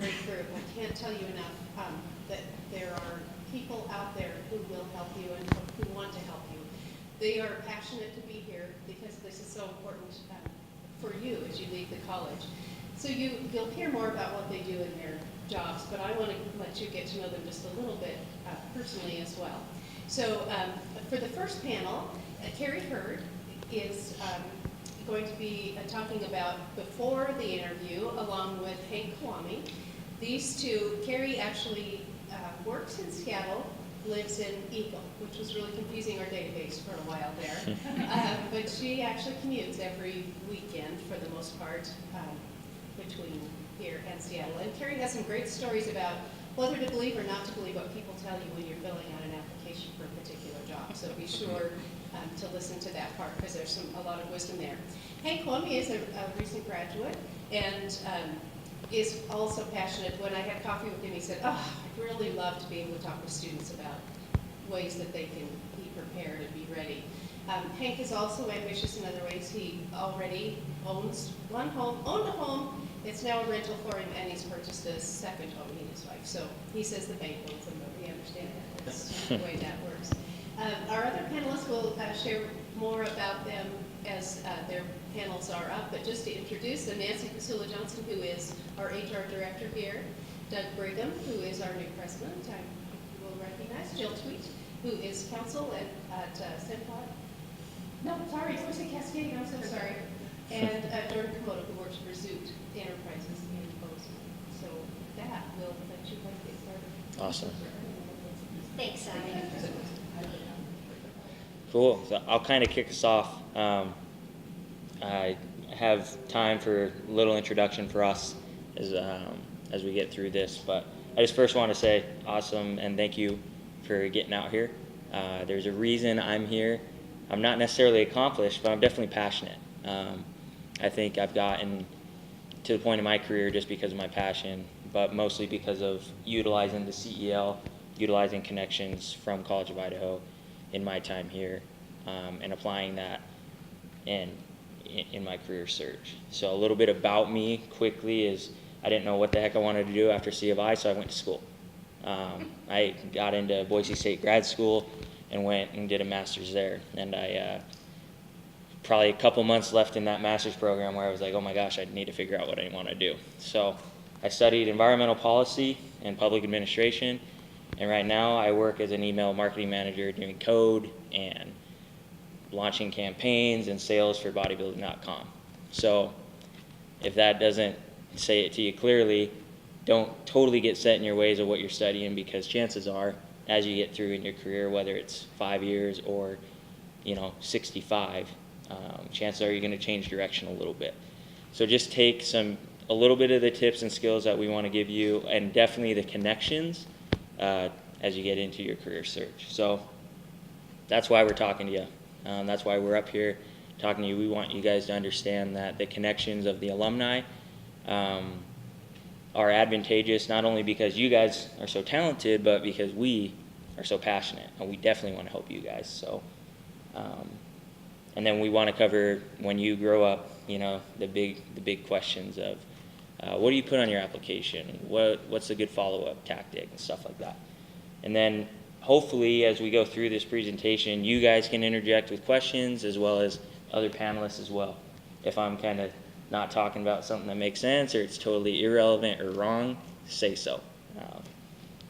great group. I can't tell you enough that there are people out there who will help you and who want to help you. They are passionate to be here because this is so important for you as you leave the college. So you'll hear more about what they do in their jobs, but I want to let you get to know them just a little bit personally as well. So for the first panel, Carrie Hurd is going to be talking about before the interview along with Hank Kwame. These two, Carrie actually works in Seattle, lives in Eagle, which was really confusing our database for a while there. But she actually commutes every weekend for the most part between here and Seattle. And Carrie has some great stories about whether to believe or not to believe what people tell you when you're filling out an application for a particular job. So be sure to listen to that part because there's a lot of wisdom there. Hank Kwame is a recent graduate and is also passionate. When I had coffee with him, he said, oh, I'd really love to be able to talk with students about ways that they can be prepared and be ready. Hank is also ambitious in other ways. He already owned a home. It's now a rental for him, and he's purchased a second home, he and his wife. So he says the bank owns them, but we understand that. That's the way that works. Our other panelists will share more about them as their panels are up, but just to introduce them, Nancy Pasula Johnson, who is our HR director here, Doug Brigham, who is our new president, you will recognize, Jill Tweet, who is counsel at Centod. No, sorry, I was at Cascade, I'm so sorry. And Jordan Komodo, who works for Zoot Enterprises in Bozeman. So with that, we'll let you guys get started. Awesome. Thanks, Abby. Cool. So I'll kind of kick us off. I have time for a little introduction for us as we get through this. But I just first want to say awesome and thank you for getting out here. There's a reason I'm here. I'm not necessarily accomplished, but I'm definitely passionate. I think I've gotten to the point in my career just because of my passion, but mostly because of utilizing the CEL, utilizing connections from College of Idaho in my time here, and applying that in my career search. So a little bit about me quickly is I didn't know what the heck I wanted to do after C of I, so I went to school. I got into Boise State grad school and went and did a master's there. And I probably a couple months left in that master's program where I was like, oh my gosh, I need to figure out what I want to do. So I studied environmental policy and public administration, and right now I work as an email marketing manager doing code and launching campaigns and sales for bodybuilding.com. So if that doesn't say it to you clearly, don't totally get set in your ways of what you're studying, because chances are as you get through in your career, whether it's 5 years or 65, chances are you're going to change direction a little bit. So just take a little bit of the tips and skills that we want to give you, and definitely the connections as you get into your career search. So that's why we're talking to you. That's why we're up here talking to you. We want you guys to understand that the connections of the alumni are advantageous, not only because you guys are so talented, but because we are so passionate, and we definitely want to help you guys. So, and then we want to cover, when you grow up, the big questions of what do you put on your application? What's a good follow-up tactic and stuff like that. And then hopefully as we go through this presentation, you guys can interject with questions as well as other panelists as well. If I'm kind of not talking about something that makes sense or it's totally irrelevant or wrong, say so.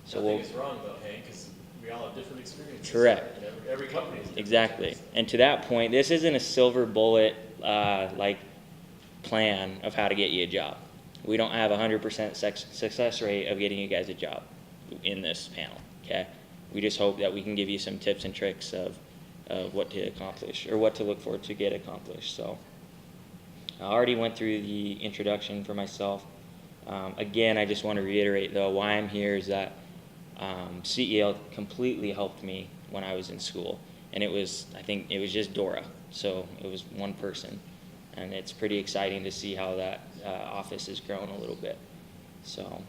Nothing is wrong though, Hank, because we all have different experiences. Correct. Every company is different. Exactly. And to that point, this isn't a silver bullet plan of how to get you a job. We don't have a 100% success rate of getting you guys a job in this panel, okay? We just hope that we can give you some tips and tricks of what to accomplish or what to look for to get accomplished. So I already went through the introduction for myself. Again, I just want to reiterate, though, why I'm here is that CEL completely helped me when I was in school. And I think it was just Dora. So it was one person. And it's pretty exciting to see how that office has grown a little bit. So,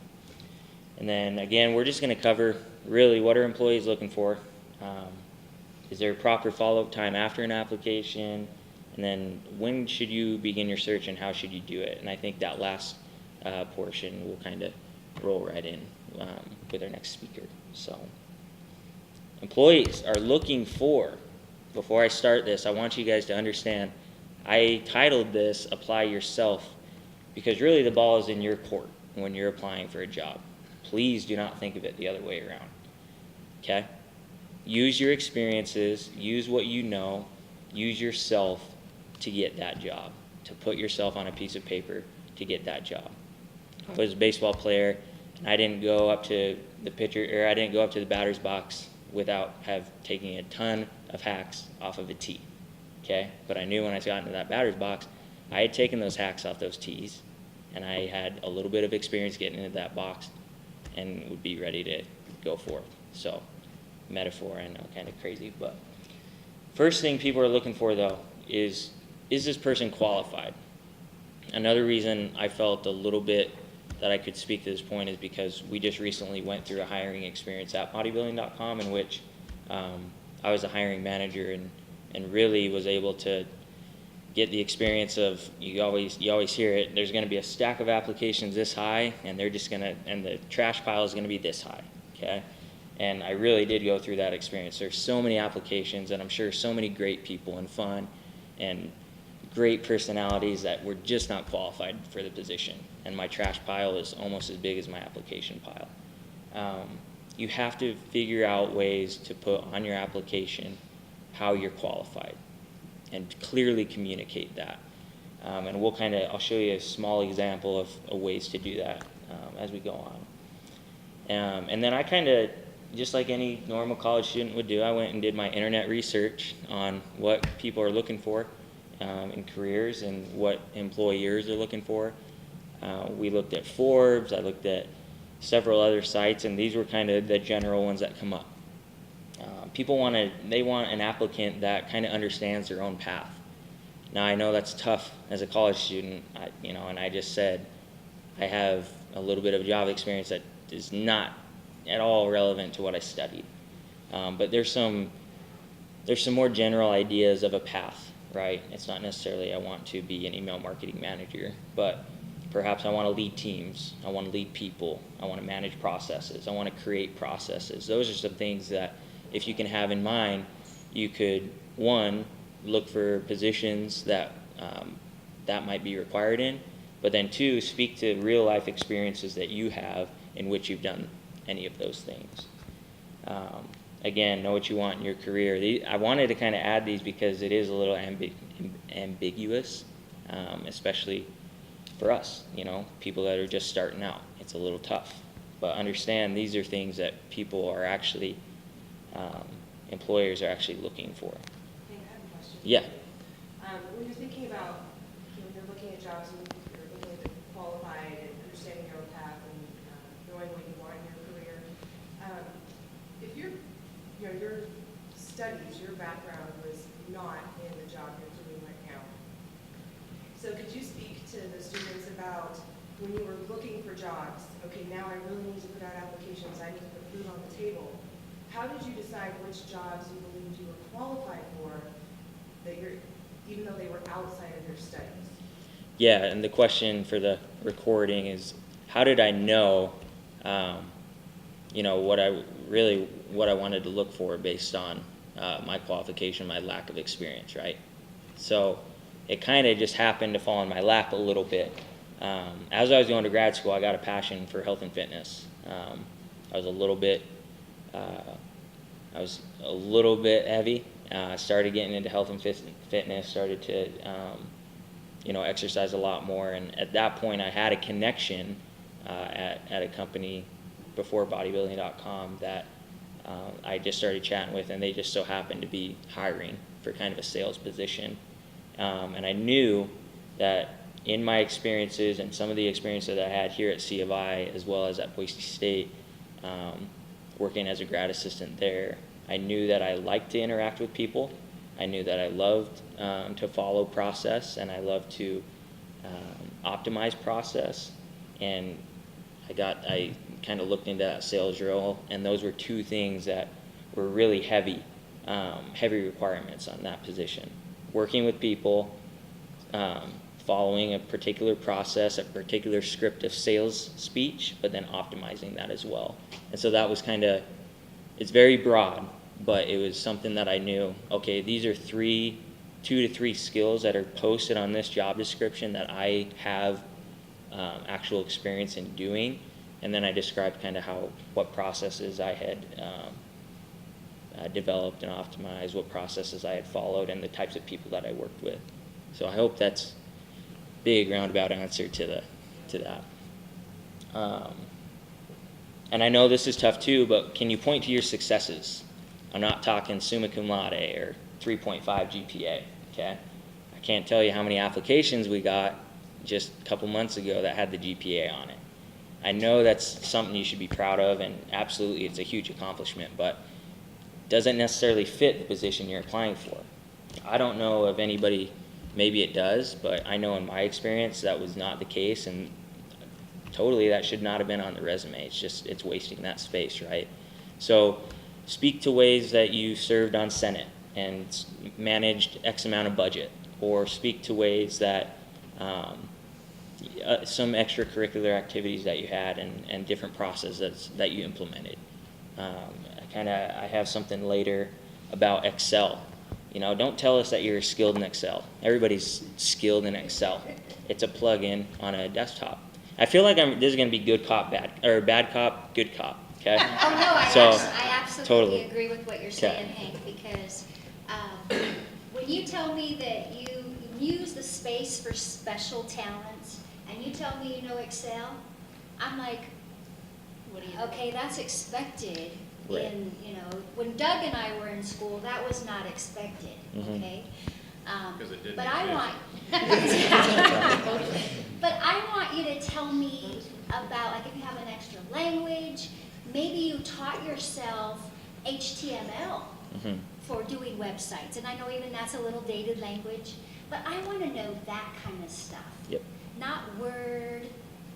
and then again, we're just going to cover really what are employees looking for. Is there a proper follow-up time after an application? And then when should you begin your search and how should you do it? And I think that last portion will kind of roll right in with our next speaker. So, employees are looking for, before I start this, I want you guys to understand, I titled this Apply Yourself because really the ball is in your court when you're applying for a job. Please do not think of it the other way around. Okay? Use your experiences, use what you know, use yourself to get that job, to put yourself on a piece of paper to get that job. I was a baseball player, and I didn't go up to the pitcher, or I didn't go up to the batter's box without taking a ton of hacks off of a tee. Okay? But I knew when I got into that batter's box, I had taken those hacks off those tees, and I had a little bit of experience getting into that box and would be ready to go forth. So, metaphor, I know, kind of crazy, but first thing people are looking for, though, is this person qualified? Another reason I felt a little bit that I could speak to this point is because we just recently went through a hiring experience at bodybuilding.com in which I was a hiring manager and really was able to get the experience of, you always hear it, there's going to be a stack of applications this high, and and the trash pile is going to be this high, okay? And I really did go through that experience. There's so many applications, and I'm sure so many great people and fun and great personalities that were just not qualified for the position. And my trash pile is almost as big as my application pile. You have to figure out ways to put on your application how you're qualified and clearly communicate that. And I'll show you a small example of ways to do that as we go on. And then I just like any normal college student would do, I went and did my internet research on what people are looking for in careers and what employers are looking for. We looked at Forbes, I looked at several other sites, and these were kind of the general ones that come up. People want an applicant that kind of understands their own path. Now I know that's tough as a college student, and I just said I have a little bit of job experience that is not at all relevant to what I studied. But there's some more general ideas of a path, right? It's not necessarily I want to be an email marketing manager, but perhaps I want to lead teams, I want to lead people, I want to manage processes, I want to create processes. Those are some things that if you can have in mind, you could, one, look for positions that might be required in, but then two, speak to real life experiences that you have in which you've done any of those things. Again, know what you want in your career. I wanted to kind of add these because it is a little ambiguous, especially for us, people that are just starting out. It's a little tough. But understand these are things that people are actually, employers are actually looking for. Hey, I have a question. Yeah. When you're thinking about, when you're looking at jobs and you're looking at qualified and understanding your own path and knowing what you want in your career, if your studies, your background was not in the job you're doing right now, so could you speak to the students about when you were looking for jobs, okay, now I really need to put out applications, I need to put food on the table. How did you decide which jobs you believed you were qualified for, even though they were outside of your studies? Yeah, and the question for the recording is, how did I know, what I wanted to look for based on my qualification, my lack of experience, right? So it kind of just happened to fall in my lap a little bit. As I was going to grad school, I got a passion for health and fitness. I was a little bit heavy. I started getting into health and fitness, started to, exercise a lot more. And at that point, I had a connection at a company before bodybuilding.com that I just started chatting with, and they just so happened to be hiring for kind of a sales position. And I knew that in my experiences and some of the experiences that I had here at C of I, as well as at Boise State, working as a grad assistant there, I knew that I liked to interact with people. I knew that I loved to follow process, and I loved to optimize process. And I kind of looked into that sales role, and those were two things that were really heavy requirements on that position. Working with people, following a particular process, a particular script of sales speech, but then optimizing that as well. And so that was kind of, it's very broad, but it was something that I knew, okay, these are 2 to 3 skills that are posted on this job description that I have actual experience in doing. And then I described kind of what processes I had developed and optimized, what processes I had followed, and the types of people that I worked with. So I hope that's a big roundabout answer to that. And I know this is tough too, but can you point to your successes? I'm not talking summa cum laude or 3.5 GPA, okay? I can't tell you how many applications we got just a couple months ago that had the GPA on it. I know that's something you should be proud of, and absolutely it's a huge accomplishment, but doesn't necessarily fit the position you're applying for. I don't know of anybody, maybe it does, but I know in my experience that was not the case, and totally that should not have been on the resume. It's wasting that space, right? So speak to ways that you served on Senate and managed X amount of budget, or speak to ways that some extracurricular activities that you had and different processes that you implemented. I have something later about Excel. You know, don't tell us that you're skilled in Excel. Everybody's skilled in Excel. It's a plug-in on a desktop. I feel like this is going to be good cop, bad cop, good cop. Okay. Oh, no, I absolutely totally agree with what you're saying, Hank, because when you tell me that you use the space for special talents, and you tell me you know Excel, I'm like, What do you? okay, that's expected. Right. When Doug and I were in school, that was not expected, Mhm. okay? 'Cause it didn't But I exist. want, but I want you to tell me about, like, if you have an extra language, maybe you taught yourself HTML Mhm. for doing websites, and I know even that's a little dated language, but I want to know that kind of stuff. Yep. Not Word,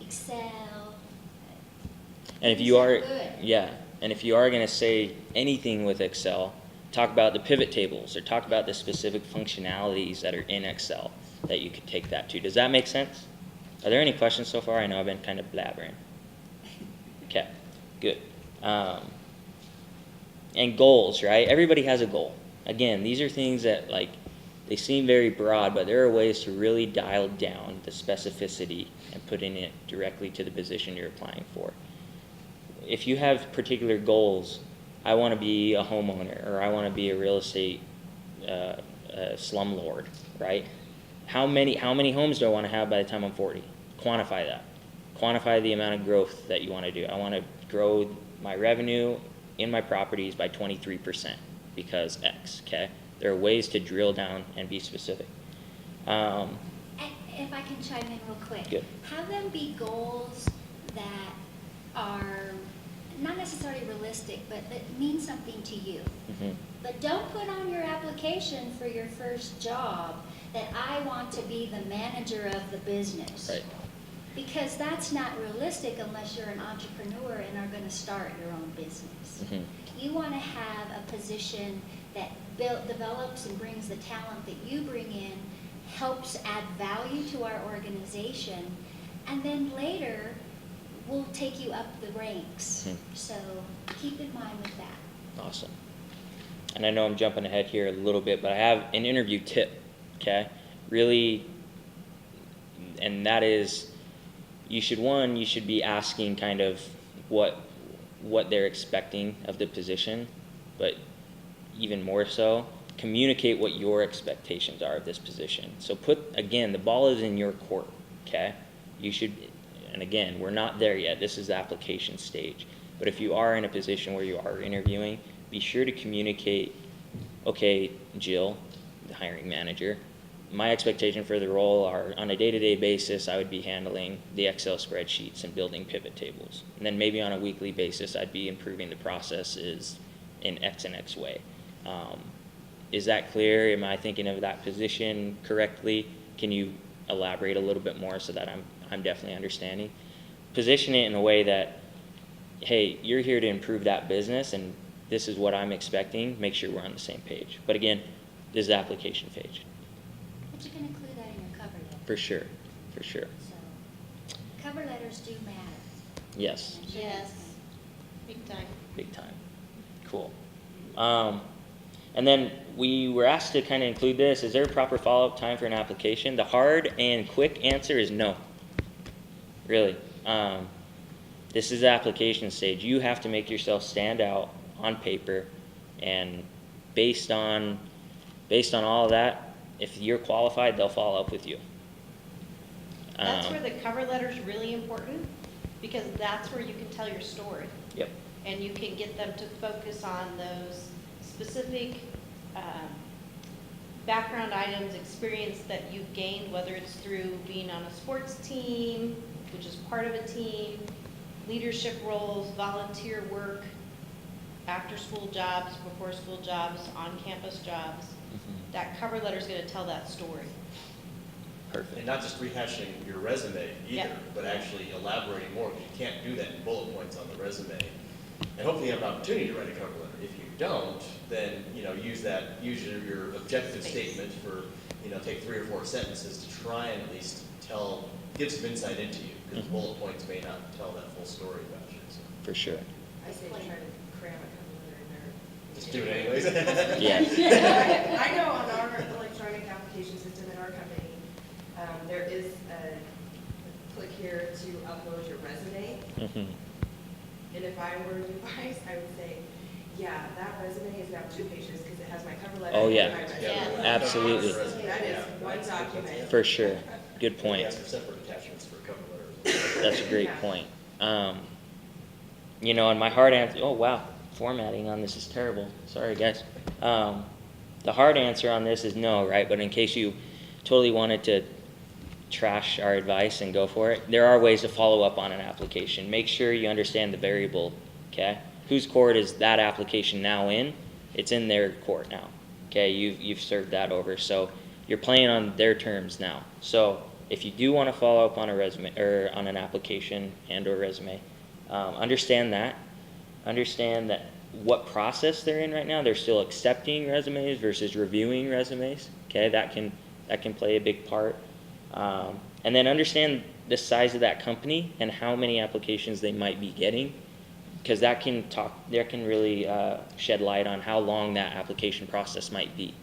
Excel. And if These you are are, good. yeah, and if you are going to say anything with Excel, talk about the pivot tables or talk about the specific functionalities that are in Excel that you could take that to. Does that make sense? Are there any questions so far? I know I've been kind of blabbering. Okay, good. And goals, right? Everybody has a goal. Again, these are things that, like, they seem very broad, but there are ways to really dial down the specificity and putting it directly to the position you're applying for. If you have particular goals, I want to be a homeowner, or I want to be a real estate slumlord, right? How many homes do I want to have by the time I'm 40? Quantify that. Quantify the amount of growth that you want to do. I want to grow my revenue in my properties by 23% because X, okay? There are ways to drill down and be specific. And if I can chime in real quick. Good. Have them be goals that are not necessarily realistic, but that mean something to you. Mhm. But don't put on your application for your first job that I want to be the manager of the business. Right. Because that's not realistic unless you're an entrepreneur and are going to start your own business. Mhm. You want to have a position that develops and brings the talent that you bring in, helps add value to our organization, and then later we'll take you up the ranks. Mhm. So keep in mind with that. Awesome. And I know I'm jumping ahead here a little bit, but I have an interview tip, okay? Really, and that is, you should be asking kind of what they're expecting of the position, but even more so, communicate what your expectations are of this position. So again, the ball is in your court, okay? You should, and again, we're not there yet. This is the application stage. But if you are in a position where you are interviewing, be sure to communicate, okay, Jill, the hiring manager, my expectation for the role are on a day-to-day basis, I would be handling the Excel spreadsheets and building pivot tables. And then maybe on a weekly basis, I'd be improving the processes in X and X way. Is that clear? Am I thinking of that position correctly? Can you elaborate a little bit more so that I'm definitely understanding? Position it in a way that, hey, you're here to improve that business and this is what I'm expecting. Make sure we're on the same page. But again, this is the application page. But you can include that in your cover letter. For sure. So, cover letters do matter. Yes, Yes, big time. big time. Cool. And then we were asked to kind of include this. Is there a proper follow-up time for an application? The hard and quick answer is no. Really. This is the application stage. You have to make yourself stand out on paper, and based on all of that, if you're qualified, they'll follow up with you. That's where the cover letter's really important, because that's where you can tell your story. Yep. And you can get them to focus on those specific background items, experience that you've gained, whether it's through being on a sports team, which is part of a team, leadership roles, volunteer work, after-school jobs, before-school jobs, on-campus jobs. Mhm. That cover letter's going to tell that story. Perfect. And not just rehashing your resume Yeah. either, but actually elaborating more. You can't do that in bullet points on the resume. And hopefully you have an opportunity to write a cover letter. If you don't, then, use your objective Space. statement for, take 3 or 4 sentences to try and at least give some insight into you, because Mhm. bullet points may not tell that full story about you. So For sure. I say try to cram a cover letter in there. just do it anyways. Yeah. I know on our electronic application system in our company, there is a click here to upload your resume. Mhm. And if I were you guys, I would say, yeah, that resume is now 2 pages because it has my cover letter. Oh, and yeah. my resume. Yeah. Absolutely. That is Yeah. one document. For sure. Good We point. ask for separate attachments for cover letters. That's a great Yeah. point. And my hard answer, oh wow, formatting on this is terrible. Sorry guys. The hard answer on this is no, right? But in case you totally wanted to trash our advice and go for it, there are ways to follow up on an application. Make sure you understand the variable, okay? Whose court is that application now in? It's in their court now, okay? You've served that over, so you're playing on their terms now. So if you do want to follow up on a resume or on an application and or resume, understand that what process they're in right now. They're still accepting resumes versus reviewing resumes, okay? That can play a big part. And then understand the size of that company and how many applications they might be getting, because that can really shed light on how long that application process might be.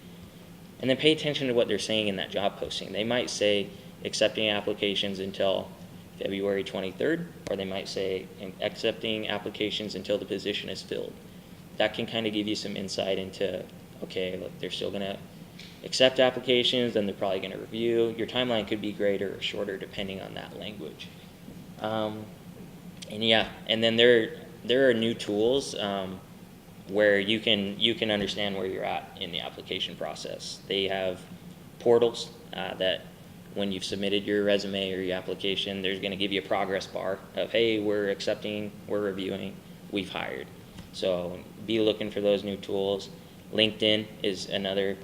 And then pay attention to what they're saying in that job posting. They might say accepting applications until February 23rd, or they might say accepting applications until the position is filled. That can kind of give you some insight into, okay, look, they're still going to accept applications, then they're probably going to review. Your timeline could be greater or shorter depending on that language. And then there are new tools where you can understand where you're at in the application process. They have portals that when you've submitted your resume or your application, there's going to give you a progress bar of, hey, we're accepting, we're reviewing, we've hired. So be looking for those new tools. LinkedIn is another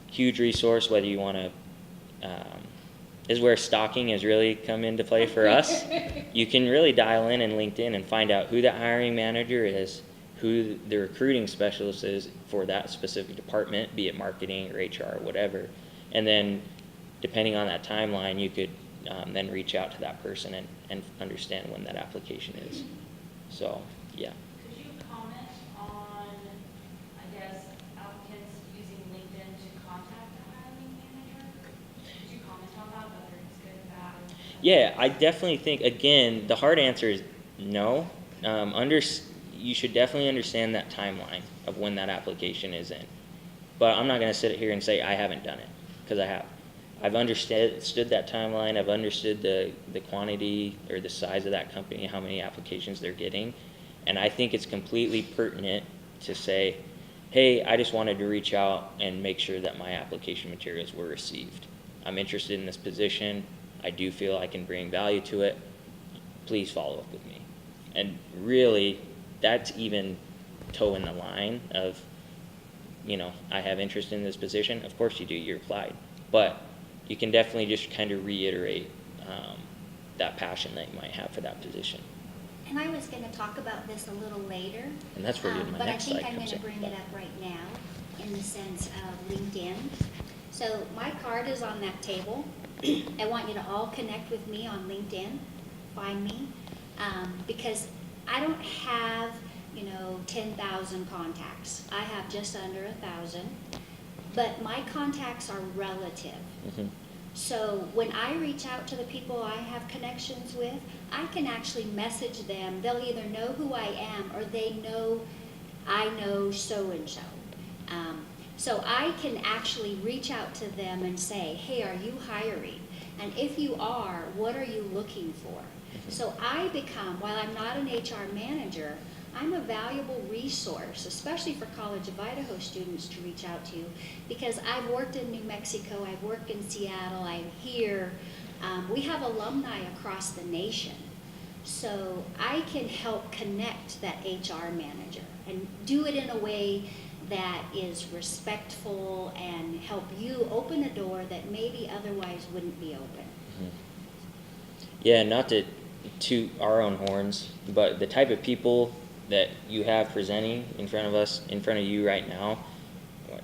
huge resource, whether you want to, is where stalking has really come into play for us. You can really dial in LinkedIn and find out who the hiring manager is, who the recruiting specialist is for that specific department, be it marketing or HR or whatever. And then depending on that timeline, you could then reach out to that person and understand when that application is. So, yeah. Could you comment on, I guess, applicants using LinkedIn to contact the hiring manager? Could you comment on that, whether it's good or bad? Yeah, I definitely think, again, the hard answer is no. You should definitely understand that timeline of when that application is in. But I'm not going to sit here and say I haven't done it, because I have. I've understood that timeline. I've understood the quantity or the size of that company, how many applications they're getting. And I think it's completely pertinent to say, hey, I just wanted to reach out and make sure that my application materials were received. I'm interested in this position. I do feel I can bring value to it. Please follow up with me. And really, that's even toeing the line of, I have interest in this position. Of course you do, you applied. But you can definitely just kind of reiterate that passion that you might have for that position. And I was going to talk about this a little later. And that's where my next slide But I think I'm comes going to in. bring it up right now in the sense of LinkedIn. So my card is on that table, I want you to all connect with me on LinkedIn, find me, because I don't have, 10,000 contacts. I have just under 1,000, but my contacts are relative. Mhm. So when I reach out to the people I have connections with, I can actually message them. They'll either know who I am or they know I know so-and-so. So I can actually reach out to them and say, hey, are you hiring? And if you are, what are you looking for? So I become, while I'm not an HR manager, I'm a valuable resource, especially for College of Idaho students to reach out to, because I've worked in New Mexico, I've worked in Seattle, I'm here. We have alumni across the nation. So I can help connect that HR manager and do it in a way that is respectful and help you open a door that maybe otherwise wouldn't be open. Yeah, not to toot our own horns, but the type of people that you have presenting in front of us, in front of you right now,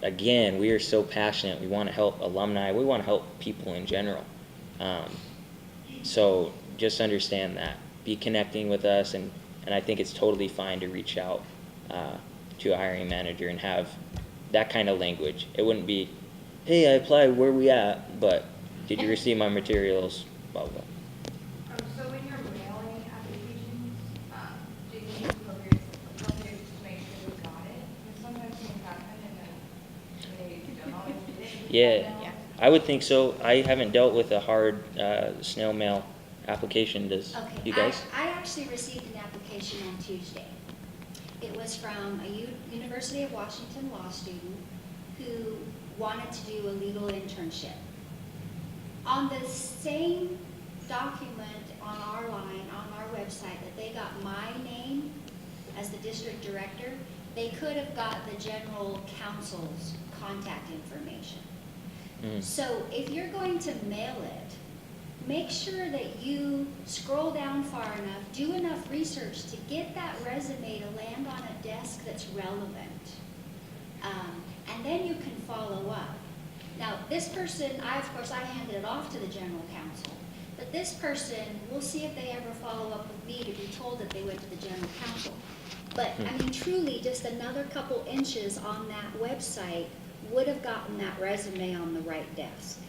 again, we are so passionate. We want to help alumni. We want to help people in general. So just understand that. Be connecting with us, and I think it's totally fine to reach out to a hiring manager and have that kind of language. It wouldn't be, hey, I applied, where we at? But did you receive my materials? Blah, blah. So when you're mailing applications, do you need to appropriate to make sure you got it? Because sometimes things happen and then they don't always get it. Yeah, I would think so. I haven't dealt with a hard snail mail application. Does Okay, you guys? I actually received an application on Tuesday. It was from a University of Washington law student who wanted to do a legal internship. On the same document on our line, on our website, that they got my name as the district director, they could have got the general counsel's contact information. So if you're going to mail it, make sure that you scroll down far enough, do enough research to get that resume to land on a desk that's relevant. And then you can follow up. Now, this person, of course, I handed it off to the general counsel, but this person, we'll see if they ever follow up with me to be told that they went to the general counsel. But, I mean, truly, just another couple inches on that website would have gotten that resume on the right desk.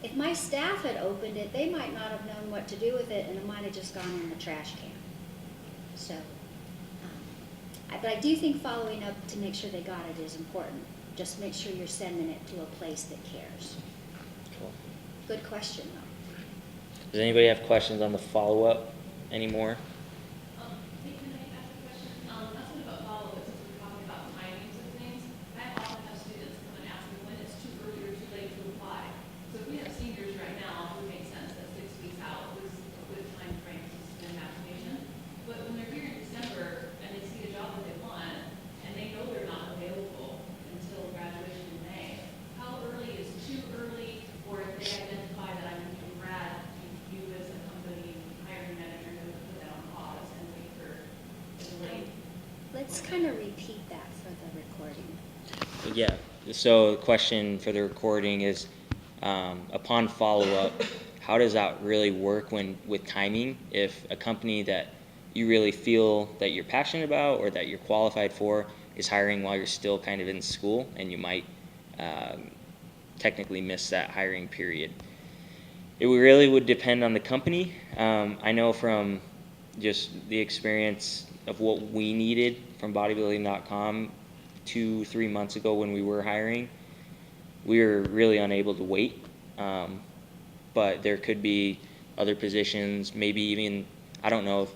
If my staff had opened it, they might not have known what to do with it, and it might have just gone in the trash can. So, but I do think following up to make sure they got it is important. Just make sure you're sending it to a place that cares. Cool. Good question, though. Does anybody have questions on the follow-up anymore? Hey, can I ask a question? Not something about follow-up, since we're talking about timings of things. I often have students come and ask me when it's too early or too late to apply. So if we have seniors right now, it would make sense that 6 weeks out was a good time frame to submit an application. But when they're here in December and they see a job that they want, and they know they're not available until graduation in May, how early is too early? Or if they identify that I'm going to grad, you as a company hiring manager to put that on pause and wait for a delay? Let's kind of repeat that for the recording. Yeah. So the question for the recording is, upon follow-up, how does that really work with timing? If a company that you really feel that you're passionate about or that you're qualified for is hiring while you're still kind of in school, and you might technically miss that hiring period. It really would depend on the company. I know from just the experience of what we needed from bodybuilding.com 2-3 months ago when we were hiring, we were really unable to wait. But there could be other positions, maybe even, I don't know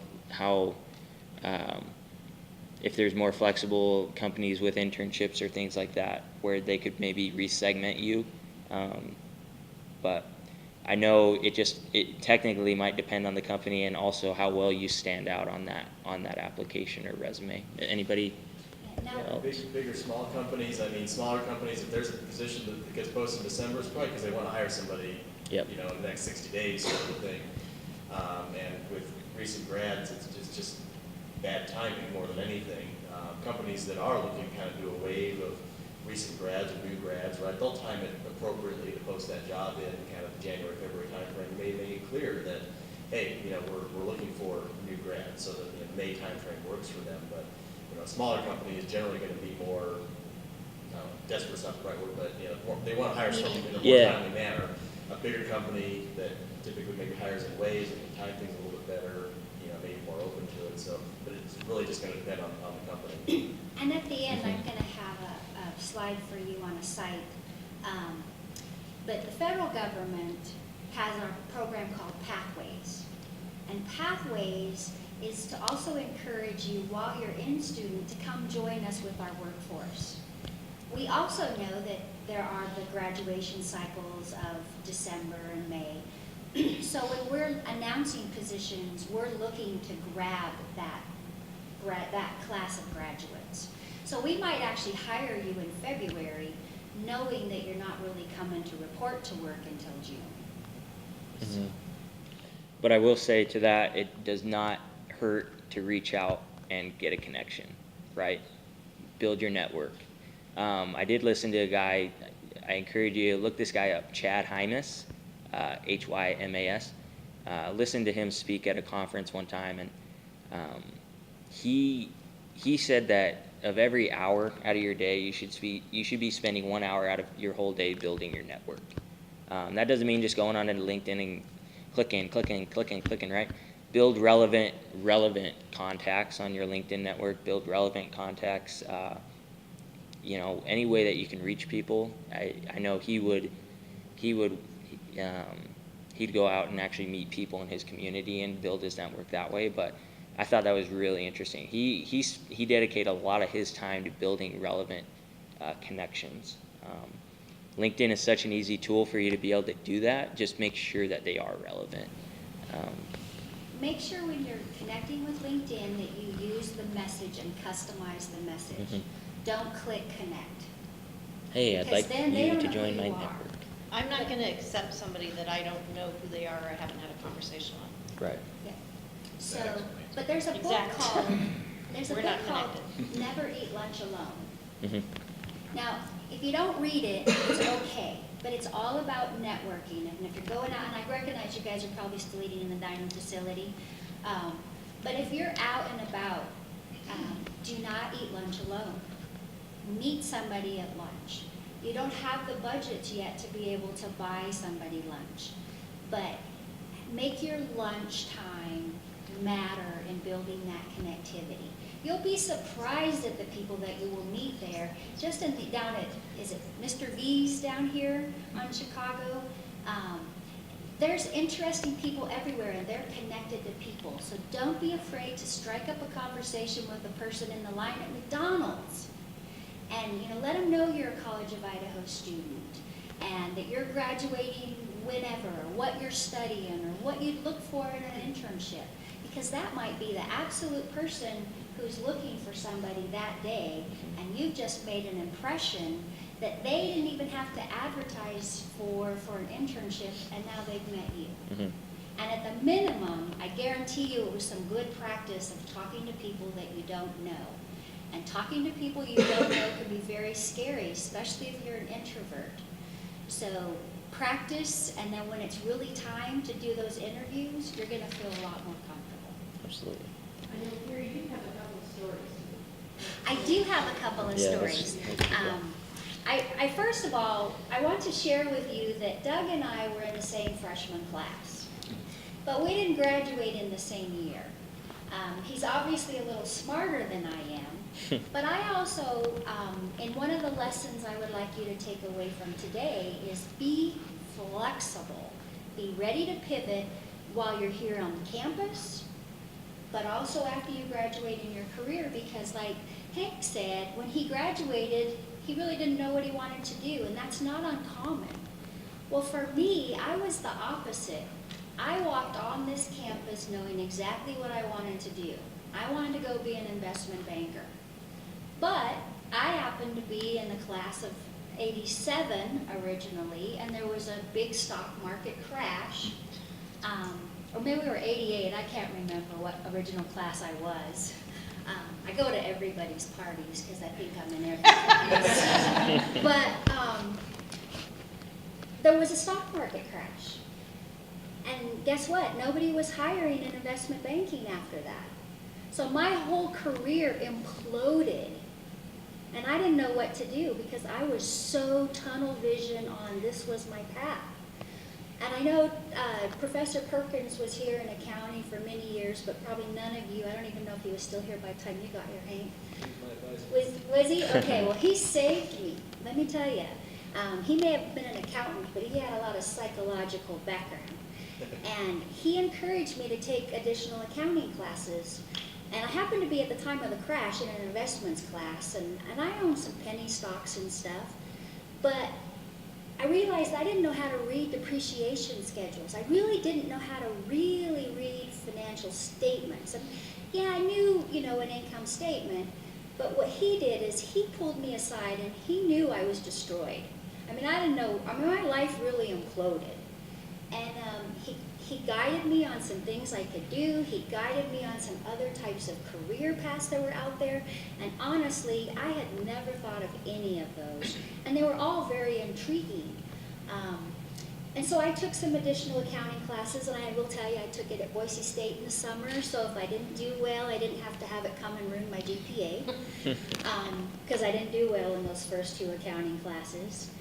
if there's more flexible companies with internships or things like that where they could maybe resegment you. But I know it technically might depend on the company and also how well you stand out on that application or resume. Anybody Now, else? Big or small companies, I mean, smaller companies, if there's a position that gets posted in December, it's probably because they want to hire somebody, Yep. in the next 60 days sort of thing. And with recent grads, it's just bad timing more than anything. Companies that are looking to kind of do a wave of recent grads or new grads, right? They'll time it appropriately to post that job in kind of the January, February timeframe. May make it clear that, hey, we're looking for new grads, so that the May timeframe works for them. But a smaller company is generally going to be more desperate's not the right word, but they want to hire someone in a more Yeah. timely manner. A bigger company that typically maybe hires in ways and can time things a little bit better, maybe more open to it. So, but it's really just going to depend on the company. And at the end, I'm going to have a slide for you on a site. But the federal government has a program called Pathways. And Pathways is to also encourage you while you're in student to come join us with our workforce. We also know that there are the graduation cycles of December and May. So when we're announcing positions, we're looking to grab that class of graduates. So we might actually hire you in February, knowing that you're not really coming to report to work until June. Mhm. But I will say to that, it does not hurt to reach out and get a connection, right? Build your network. I did listen to a guy, I encourage you to look this guy up, Chad Hymas, Hymas. Listened to him speak at a conference one time, and he said that of every hour out of your day, you should be spending 1 hour out of your whole day building your network. That doesn't mean just going on to LinkedIn and clicking, right? Build relevant contacts on your LinkedIn network. Build relevant contacts. Any way that you can reach people. I know he'd go out and actually meet people in his community and build his network that way. But I thought that was really interesting. He dedicated a lot of his time to building relevant connections. LinkedIn is such an easy tool for you to be able to do that. Just make sure that they are relevant. Make sure when you're connecting with LinkedIn that you use the message and customize the message. Mhm. Don't click connect. Hey, I'd Because like then they you don't to know join who my you are. network. I'm not going to accept somebody that I don't know who they are or I haven't had a conversation on. Right. Yeah. So, That explains. but there's a book Exactly. there's a We're book not called connected. Never Eat Lunch Alone. Mhm. Now, if you don't read it, it's okay, but it's all about networking. And if you're going out, and I recognize you guys are probably still eating in the dining facility, but if you're out and about, do not eat lunch alone. Meet somebody at lunch. You don't have the budget yet to be able to buy somebody lunch, but make your lunch time matter in building that connectivity. You'll be surprised at the people that you will meet there. Just down at, is it Mr. V's down here on Chicago? There's interesting people everywhere, and they're connected to people. So don't be afraid to strike up a conversation with a person in the line at McDonald's. And let them know you're a College of Idaho student, and that you're graduating whenever, or what you're studying, or what you'd look for in an internship. Because that might be the absolute person who's looking for somebody that day, and you've just made an impression that they didn't even have to advertise for an internship, and now they've met you. Mhm. And at the minimum, I guarantee you it was some good practice of talking to people that you don't know. And talking to people you don't know can be very scary, especially if you're an introvert. So practice, and then when it's really time to do those interviews, you're going to feel a lot more comfortable. Absolutely. I know, Gary, you have a couple of stories. I do have a couple of Yeah, stories. let's do that. I first of all, I want to share with you that Doug and I were in the same freshman class, but we didn't graduate in the same year. He's obviously a little smarter than I am, but I also, in one of the lessons I would like you to take away from today is be flexible. Be ready to pivot while you're here on campus, but also after you graduate in your career, because like Hank said, when he graduated, he really didn't know what he wanted to do, and that's not uncommon. Well, for me, I was the opposite. I walked on this campus knowing exactly what I wanted to do. I wanted to go be an investment banker. But I happened to be in the class of 87 originally, and there was a big stock market crash. Or maybe we were 88, I can't remember what original class I was. I go to everybody's parties because I think I'm in everybody's. But there was a stock market crash. And guess what? Nobody was hiring in investment banking after that. So my whole career imploded. And I didn't know what to do because I was so tunnel vision on this was my path. And I know Professor Perkins was here in accounting for many years, but probably none of you, I don't even know if he was still here by the time you got here, Hank. Was he? Okay, well, he saved me, let me tell you. He may have been an accountant, but he had a lot of psychological background. And he encouraged me to take additional accounting classes. And I happened to be at the time of the crash in an investments class, and I owned some penny stocks and stuff. But I realized I didn't know how to read depreciation schedules. I really didn't know how to really read financial statements. And yeah, I knew, an income statement, but what he did is he pulled me aside and he knew I was destroyed. I didn't know, my life really imploded. And he guided me on some things I could do. He guided me on some other types of career paths that were out there. And honestly, I had never thought of any of those. And they were all very intriguing. And so I took some additional accounting classes, and I will tell you, I took it at Boise State in the summer. So if I didn't do well, I didn't have to have it come and ruin my GPA. Because I didn't do well in those first 2 accounting classes.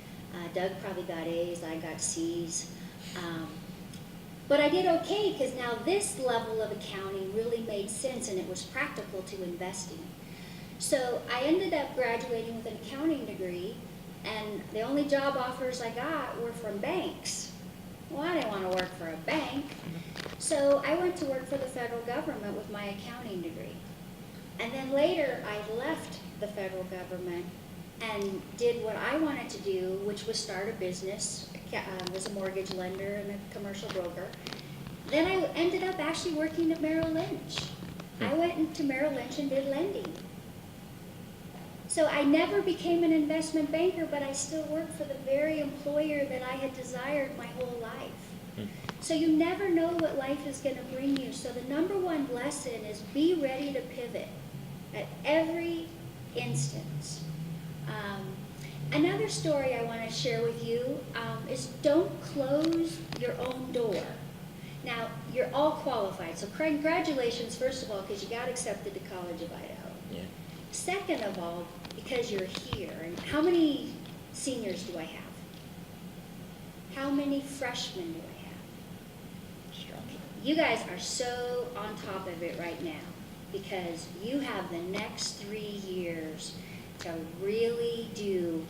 Doug probably got A's, I got C's. But I did okay because now this level of accounting really made sense and it was practical to investing. So I ended up graduating with an accounting degree, and the only job offers I got were from banks. Well, I didn't want to work for a bank, so I went to work for the federal government with my accounting degree. And then later I left the federal government and did what I wanted to do, which was start a business. Was a mortgage lender and a commercial broker. Then I ended up actually working at Merrill Lynch. I went into Merrill Lynch and did lending. So I never became an investment banker, but I still worked for the very employer that I had desired my whole life. So you never know what life is going to bring you. So the number one lesson is be ready to pivot at every instance. Another story I want to share with you is don't close your own door. Now, you're all qualified, so congratulations, first of all, because you got accepted to College of Idaho. Yeah. Second of all, because you're here. And how many seniors do I have? How many freshmen do I have? Strong. You guys are so on top of it right now because you have the next 3 years to really do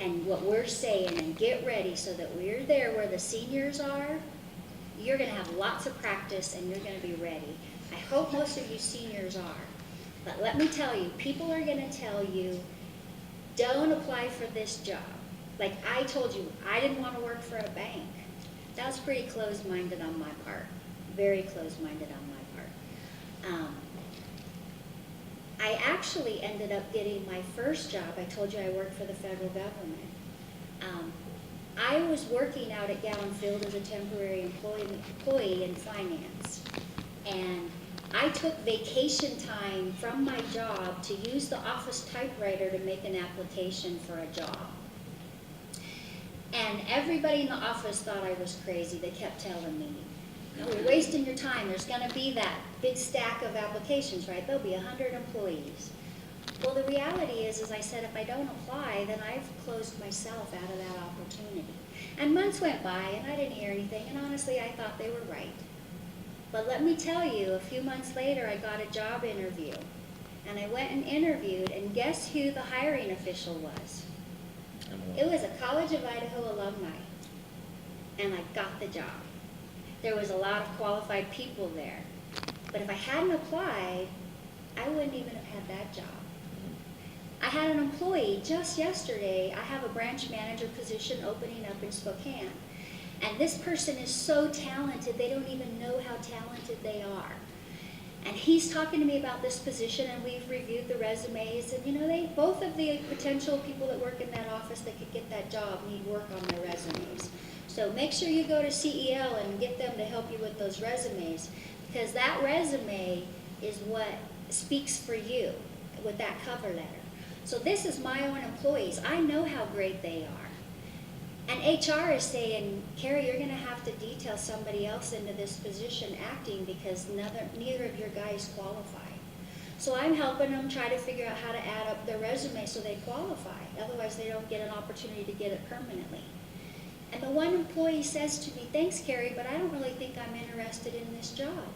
and what we're saying and get ready so that we're there where the seniors are. You're going to have lots of practice and you're going to be ready. I hope most of you seniors are. But let me tell you, people are going to tell you, don't apply for this job. Like I told you, I didn't want to work for a bank. That was pretty closed-minded on my part. Very closed-minded on my part. I actually ended up getting my first job. I told you I worked for the federal government. I was working out at Gowan Field as a temporary employee in finance. And I took vacation time from my job to use the office typewriter to make an application for a job. And everybody in the office thought I was crazy. They kept telling me, you're wasting your time. There's going to be that big stack of applications, right? There'll be 100 employees. Well, the reality is I said, if I don't apply, then I've closed myself out of that opportunity. And months went by, and I didn't hear anything, and honestly, I thought they were right. But let me tell you, a few months later, I got a job interview. And I went and interviewed, and guess who the hiring official was? It was a College of Idaho alumni. And I got the job. There was a lot of qualified people there. But if I hadn't applied, I wouldn't even have had that job. I had an employee just yesterday. I have a branch manager position opening up in Spokane. And this person is so talented, they don't even know how talented they are. And he's talking to me about this position, and we've reviewed the resumes. And both of the potential people that work in that office that could get that job need work on their resumes. So make sure you go to CEL and get them to help you with those resumes, because that resume is what speaks for you with that cover letter. So this is my own employees. I know how great they are. And HR is saying, Carrie, you're going to have to detail somebody else into this position acting because neither of your guys qualify. So I'm helping them try to figure out how to add up their resume so they qualify. Otherwise, they don't get an opportunity to get it permanently. And the one employee says to me, thanks, Carrie, but I don't really think I'm interested in this job.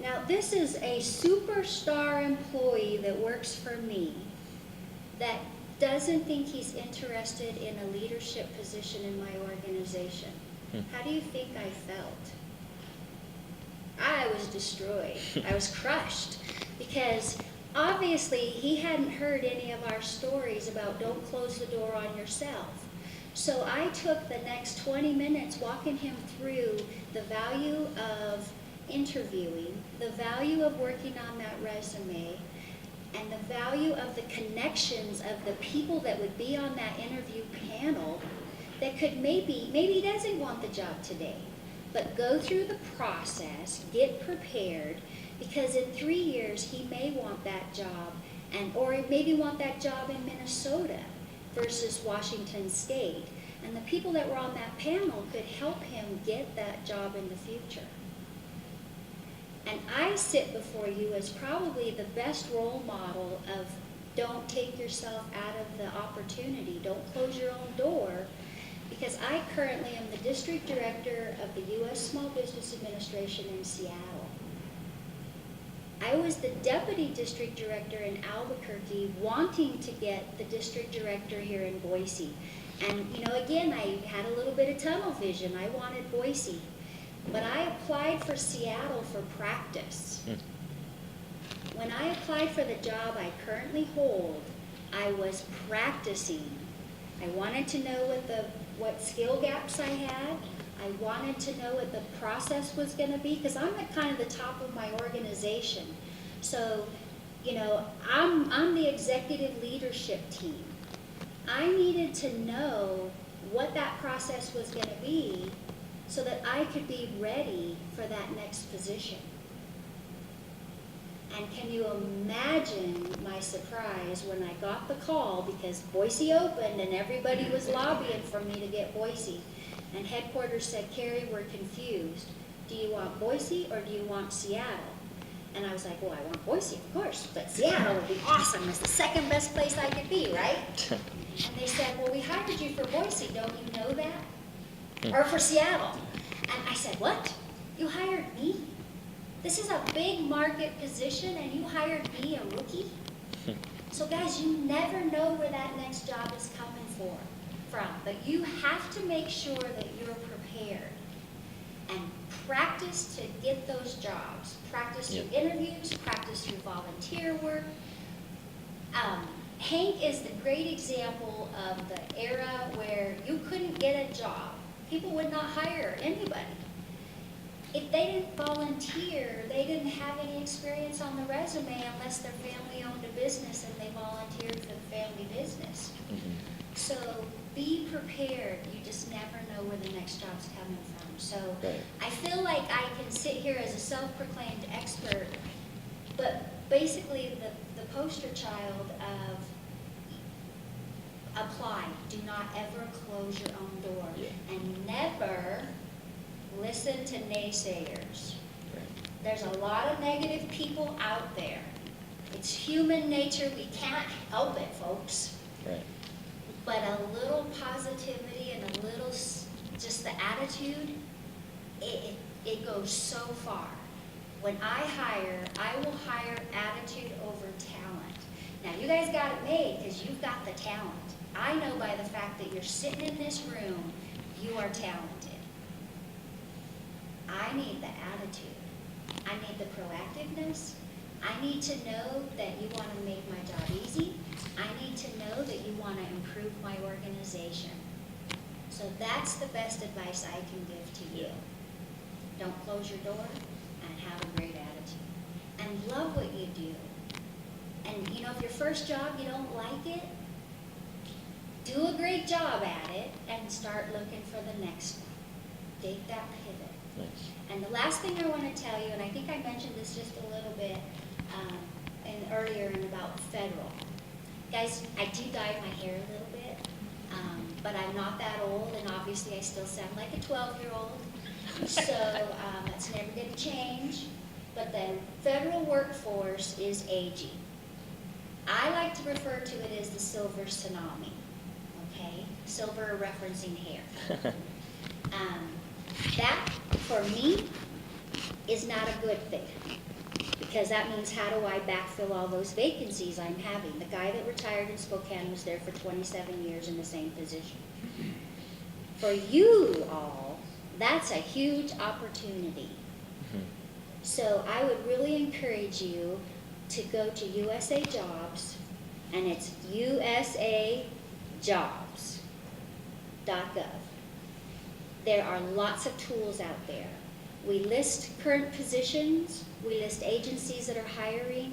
Now, this is a superstar employee that works for me that doesn't think he's interested in a leadership position in my organization. How do you think I felt? I was destroyed. I was crushed because obviously he hadn't heard any of our stories about don't close the door on yourself. So I took the next 20 minutes walking him through the value of interviewing, the value of working on that resume, and the value of the connections of the people that would be on that interview panel that could maybe he doesn't want the job today, but go through the process, get prepared, because in 3 years he may want that job, or maybe want that job in Minnesota versus Washington State. And the people that were on that panel could help him get that job in the future. And I sit before you as probably the best role model of don't take yourself out of the opportunity, don't close your own door, because I currently am the district director of the U.S. Small Business Administration in Seattle. I was the deputy district director in Albuquerque, wanting to get the district director here in Boise. And, you know, again, I had a little bit of tunnel vision. I wanted Boise. But I applied for Seattle for practice. When I applied for the job I currently hold, I was practicing. I wanted to know what skill gaps I had. I wanted to know what the process was going to be, because I'm at kind of the top of my organization. So, you know, I'm the executive leadership team. I needed to know what that process was going to be so that I could be ready for that next position. And can you imagine my surprise when I got the call, because Boise opened and everybody was lobbying for me to get Boise. And headquarters said, Carrie, we're confused. Do you want Boise or do you want Seattle? And I was like, well, I want Boise, of course, but Seattle would be awesome. It's the second best place I could be, right? And they said, well, we hired you for Boise, don't you know that? Or for Seattle. And I said, what? You hired me? This is a big market position and you hired me, a rookie? So guys, you never know where that next job is coming from, but you have to make sure that you're prepared and practice to get those jobs. Practice through interviews, practice through volunteer work. Hank is the great example of the era where you couldn't get a job. People would not hire anybody. If they didn't volunteer, they didn't have any experience on the resume unless their family owned a business and they volunteered for the family business. So be prepared. You just never know where the next job's coming from. So I feel like I can sit here as a self-proclaimed expert, but basically the poster child of apply. Do not ever close your own door. And never listen to naysayers. There's a lot of negative people out there. It's human nature. We can't help it, folks. But a little positivity and a little, just the attitude, it goes so far. When I hire, I will hire attitude over talent. Now, you guys got it made because you've got the talent. I know by the fact that you're sitting in this room, you are talented. I need the attitude. I need the proactiveness. I need to know that you want to make my job easy. I need to know that you want to improve my organization. So that's the best advice I can give to you. Don't close your door and have a great attitude. And love what you do. And you know, if your first job you don't like it, do a great job at it and start looking for the next one. Take that pivot. And the last thing I want to tell you, and I think I mentioned this just a little bit, and earlier in about federal. Guys, I do dye my hair a little bit, but I'm not that old, and obviously I still sound like a 12-year-old. So that's never going to change. But the federal workforce is aging. I like to refer to it as the silver tsunami. Okay, silver referencing hair. That, for me, is not a good thing, because that means how do I backfill all those vacancies I'm having? The guy that retired in Spokane was there for 27 years in the same position. For you all, that's a huge opportunity. So I would really encourage you to go to USA Jobs, and it's usajobs.gov. There are lots of tools out there. We list current positions. We list agencies that are hiring.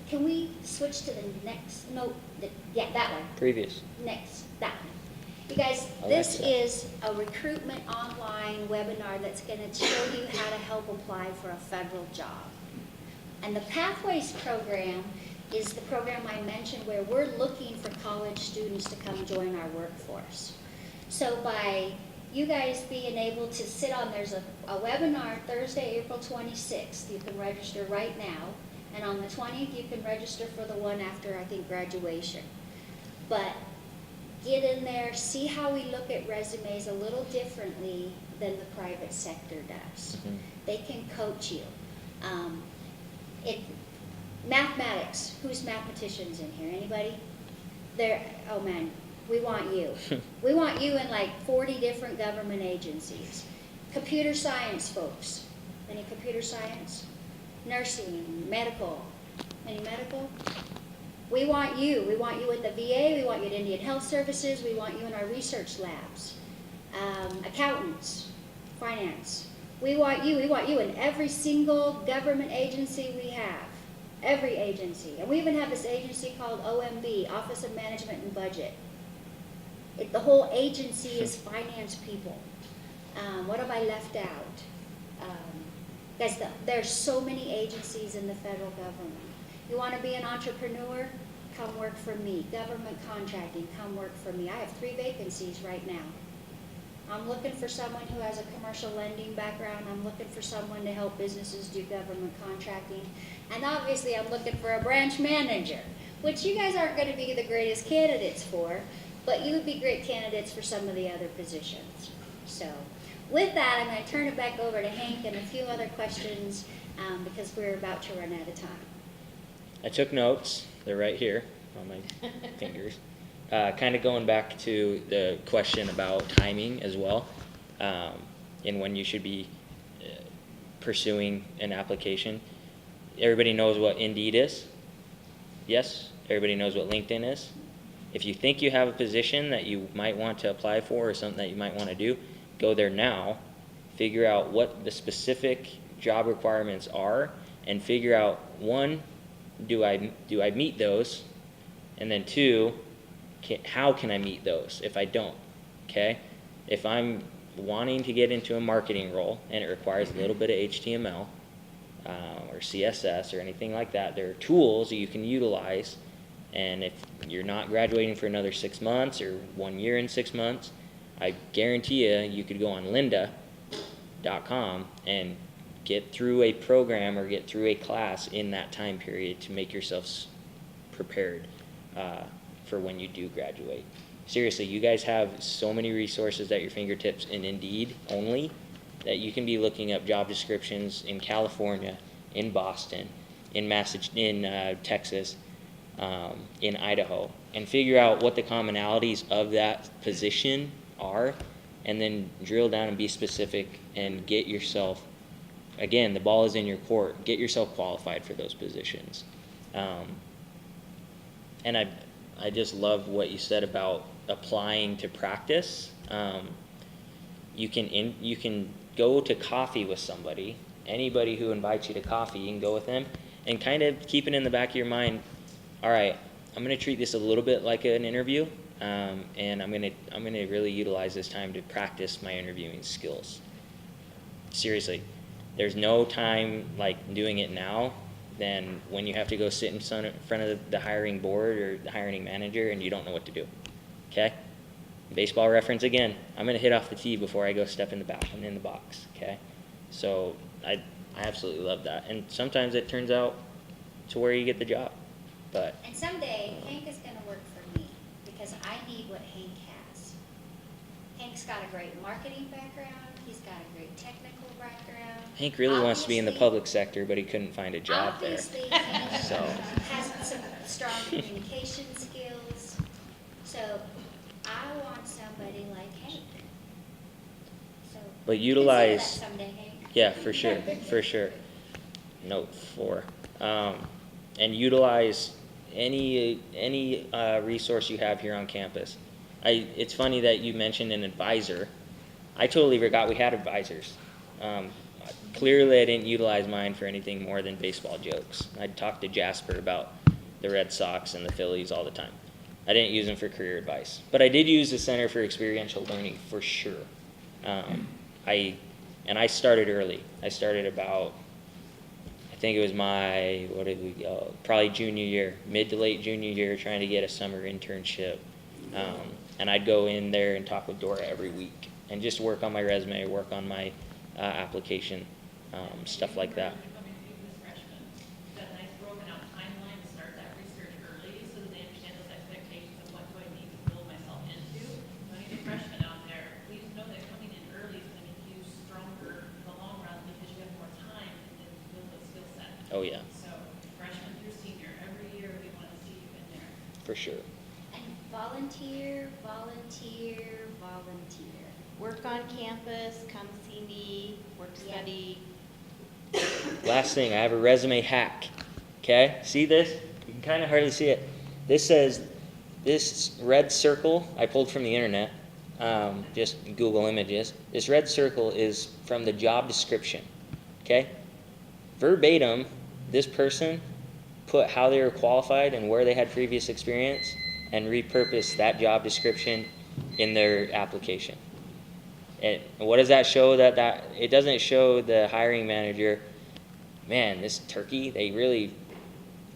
Can we switch to the next? No, yeah, that one. Previous. Next, that one. You guys, this is a recruitment online webinar that's going to show you how to help apply for a federal job. And the Pathways program is the program I mentioned where we're looking for college students to come join our workforce. So by you guys being able to sit on, there's a webinar Thursday, April 26th. You can register right now. And on the 20th, you can register for the one after, I think, graduation. But get in there, see how we look at resumes a little differently than the private sector does. They can coach you. Mathematics, who's mathematicians in here? Anybody? Oh man, we want you. We want you in like 40 different government agencies. Computer science folks. Any computer science? Nursing, medical. Any medical? We want you. We want you at the VA. We want you at Indian Health Services. We want you in our research labs. Accountants, finance. We want you. We want you in every single government agency we have. Every agency. And we even have this agency called OMB, Office of Management and Budget. The whole agency is finance people. What have I left out? Guys, there's so many agencies in the federal government. You want to be an entrepreneur? Come work for me. Government contracting, come work for me. I have 3 vacancies right now. I'm looking for someone who has a commercial lending background. I'm looking for someone to help businesses do government contracting. And obviously I'm looking for a branch manager, which you guys aren't going to be the greatest candidates for, but you would be great candidates for some of the other positions. So with that, I'm going to turn it back over to Hank and a few other questions because we're about to run out of time. I took notes. They're right here on my fingers. Kind of going back to the question about timing as well, and when you should be pursuing an application. Everybody knows what Indeed is? Yes? Everybody knows what LinkedIn is? If you think you have a position that you might want to apply for or something that you might want to do, go there now, figure out what the specific job requirements are, and figure out, 1, do I meet those? And then 2, how can I meet those if I don't? Okay? If I'm wanting to get into a marketing role and it requires a little bit of HTML or CSS or anything like that, there are tools that you can utilize. And if you're not graduating for another 6 months or 1 year and 6 months, I guarantee you could go on lynda.com and get through a program or get through a class in that time period to make yourself prepared for when you do graduate. Seriously, you guys have so many resources at your fingertips in Indeed only that you can be looking up job descriptions in California, in Boston, in Texas, in Idaho, and figure out what the commonalities of that position are, and then drill down and be specific and get yourself, again, the ball is in your court, get yourself qualified for those positions. And I just love what you said about applying to practice. You can go to coffee with somebody. Anybody who invites you to coffee, you can go with them, and kind of keep it in the back of your mind. All right, I'm going to treat this a little bit like an interview, and I'm going to really utilize this time to practice my interviewing skills. seriously, there's no time like doing it now than when you have to go sit in front of the hiring board or the hiring manager and you don't know what to do. Okay? Baseball reference again. I'm gonna hit off the tee before I go step in the back and in the box. Okay? So I absolutely love that. And sometimes it turns out to where you get the job. But And someday Hank is gonna work for me because I need what Hank has. Hank's got a great marketing background, he's got a great technical background. Hank really wants to be in the Obviously- public sector, but he couldn't find a job there. Obviously, Hank So. has some strong communication skills, so I want somebody like Hank. So But consider utilize, that someday, Hank. yeah, for sure, for sure. Note 4. And utilize any resource you have here on campus. It's funny that you mentioned an advisor. I totally forgot we had advisors. Clearly, I didn't utilize mine for anything more than baseball jokes. I'd talk to Jasper about the Red Sox and the Phillies all the time. I didn't use them for career advice, but I did use the Center for Experiential Learning for sure. I started early. I started about, I think it was my, probably junior year, mid to late junior year, trying to get a summer internship. And I'd go in there and talk with Dora every week and just work on my resume, work on my application, stuff like that. Coming to this freshman, you've got a nice broken out timeline to start that research early so that they understand those expectations of what do I need to build myself into. When you get freshmen out there, please know that coming in early is going to make you stronger in the long run because you have more time to build a skill set. Oh yeah, So freshman through senior, every year we want to see you in there. for sure. And volunteer, volunteer, volunteer. Work on campus, come see me, work Yeah. study. Last thing, I have a resume hack. Okay, see this? You can kind of hardly see it. This says, this red circle I pulled from the internet, just Google Images. This red circle is from the job description. Okay, verbatim, this person put how they were qualified and where they had previous experience and repurposed that job description in their application. And what does that show? That it doesn't show the hiring manager, man, this turkey, they really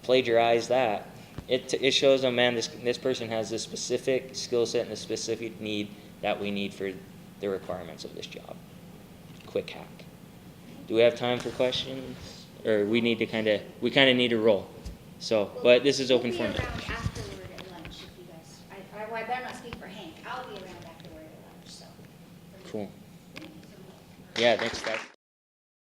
plagiarized that. It shows them, man, this person has this specific skill set and a specific need that we need for the requirements of this job. Quick hack. Do we have time for questions? Or we need to kind of need to roll. So, but this is open We'll forum. be around afterward at lunch if you guys, I better not speak for Hank, I'll be around afterward at lunch, so. Cool. Yeah, thanks, guys.